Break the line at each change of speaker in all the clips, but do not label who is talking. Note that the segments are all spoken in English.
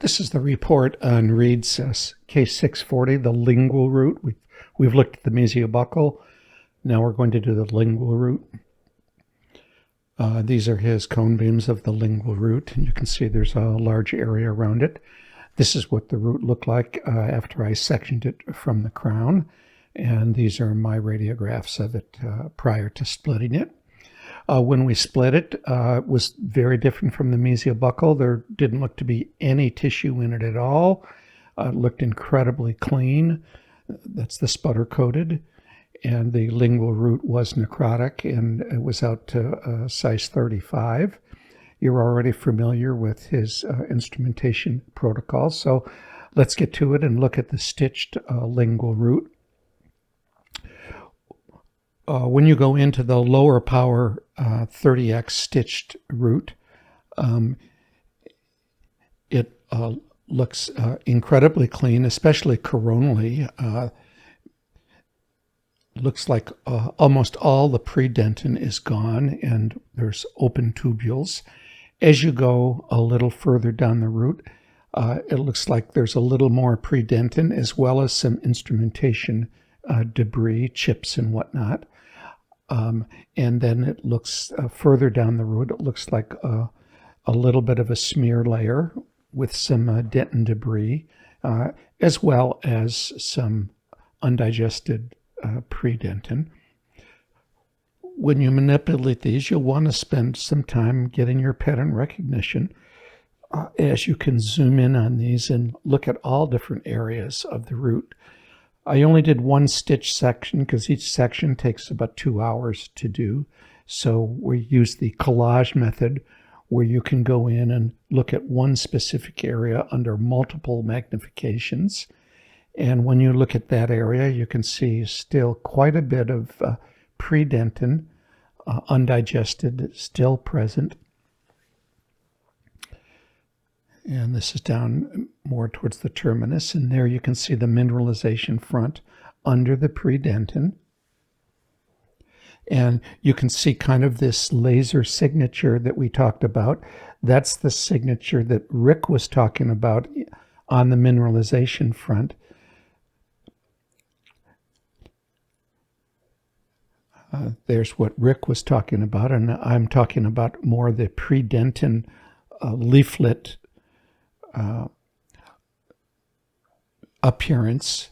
This is the report on Reed's case 640, the lingual root. We've looked at the mesiobuccal. Now we're going to do the lingual root. These are his cone beams of the lingual root, and you can see there's a large area around it. This is what the root looked like after I sectioned it from the crown, and these are my radiographs of it prior to splitting it. When we split it, it was very different from the mesiobuccal. There didn't look to be any tissue in it at all. It looked incredibly clean. That's the sputter-coated. And the lingual root was necrotic, and it was out to size 35. You're already familiar with his instrumentation protocol, so let's get to it and look at the stitched lingual root. When you go into the lower power 30x stitched root, it looks incredibly clean, especially coronally. Looks like almost all the predentin is gone, and there's open tubules. As you go a little further down the root, it looks like there's a little more predentin, as well as some instrumentation debris, chips and whatnot. And then it looks further down the root, it looks like a little bit of a smear layer with some dentin debris, as well as some undigested predentin. When you manipulate these, you'll want to spend some time getting your pattern recognition as you can zoom in on these and look at all different areas of the root. I only did one stitch section because each section takes about 2 hours to do. So we use the collage method where you can go in and look at one specific area under multiple magnifications. And when you look at that area, you can see still quite a bit of predentin, undigested, still present. And this is down more towards the terminus, and there you can see the mineralization front under the predentin. And you can see kind of this laser signature that we talked about. That's the signature that Rick was talking about on the mineralization front. There's what Rick was talking about, and I'm talking about more the predentin leaflet appearance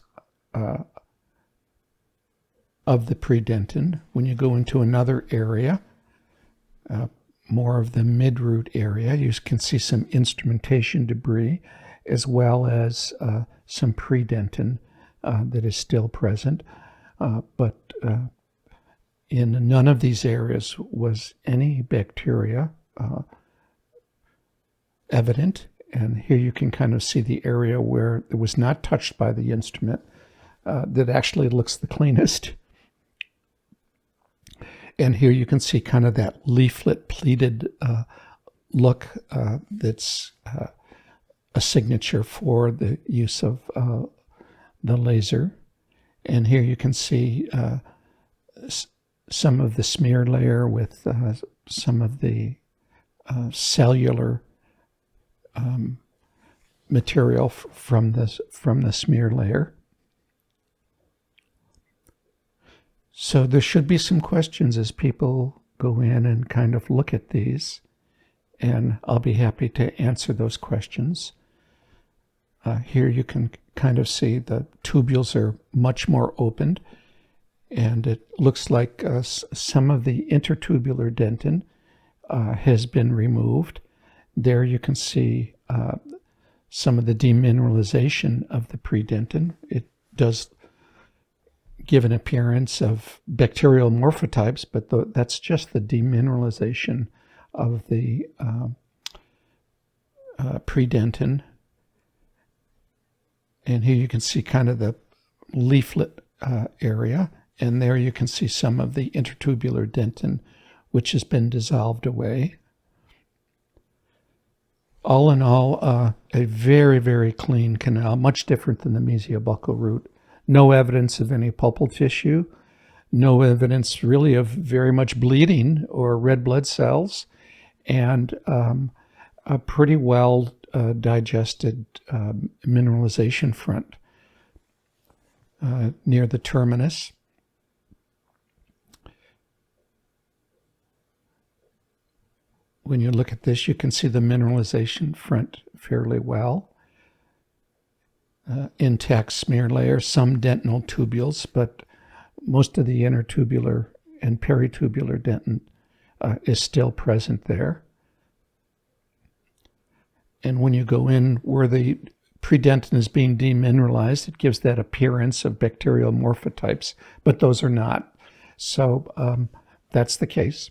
of the predentin. When you go into another area, more of the mid-root area, you can see some instrumentation debris as well as some predentin that is still present. But in none of these areas was any bacteria evident. And here you can kind of see the area where it was not touched by the instrument that actually looks the cleanest. And here you can see kind of that leaflet pleated look that's a signature for the use of the laser. And here you can see some of the smear layer with some of the cellular material from the smear layer. So there should be some questions as people go in and kind of look at these, and I'll be happy to answer those questions. Here you can kind of see the tubules are much more opened, and it looks like some of the intertubular dentin has been removed. There you can see some of the demineralization of the predentin. It does give an appearance of bacterial morphotypes, but that's just the demineralization of the predentin. And here you can see kind of the leaflet area, and there you can see some of the intertubular dentin, which has been dissolved away. All in all, a very, very clean canal, much different than the mesiobuccal root. No evidence of any pulpal tissue, no evidence really of very much bleeding or red blood cells, and a pretty well digested mineralization front near the terminus. When you look at this, you can see the mineralization front fairly well. Intact smear layer, some dentinal tubules, but most of the intertubular and peritubular dentin is still present there. And when you go in where the predentin is being demineralized, it gives that appearance of bacterial morphotypes, but those are not. So that's the case.